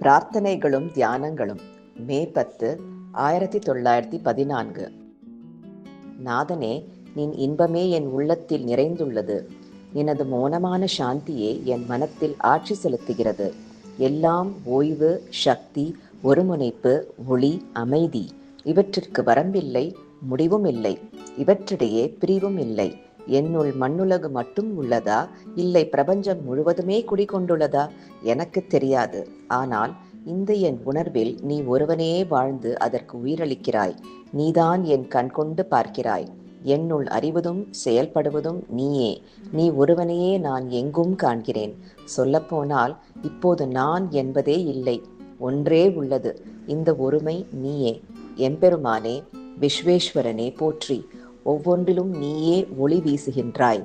பிரார்த்தனைகளும் தியானங்களும் மே 10, 1914. நாதனே, நின் இன்பமே என் உள்ளத்தில் நிறைந்துள்ளது. நினது மௌனமான சாந்தியே என் மனத்தில் ஆட்சி செலுத்துகிறது. எல்லாம் ஓய்வு, சக்தி, ஒருமுனைப்பு, ஒளி, அமைதி. இவற்றிற்கு வரம்பில்லை, முடிவும் இல்லை. இவற்றிடையே பிரிவும் இல்லை. என்னுள் மண்ணுலகு மட்டும் உள்ளதா, இல்லை பிரபஞ்சம் முழுவதுமே குடிகொண்டுள்ளதா? எனக்கு தெரியாது. ஆனால் இந்த என் உணர்வில் நீ ஒருவனே வாழ்ந்து அதற்கு உயிரளிக்கிறாய். நீதான் என் கண்கொண்டு பார்க்கிறாய். என்னுள் அறிவதும் செயல்படுவதும் நீயே. நீ ஒருவனையே நான் எங்கும் காண்கிறேன். சொல்லப்போனால் இப்போது நான் என்பதே இல்லை, ஒன்றே உள்ளது. இந்த ஒருமை நீயே. எம்பெருமானே, விஸ்வேஸ்வரனே போற்றி. ஒவ்வொன்றிலும் நீயே ஒளி வீசுகின்றாய்.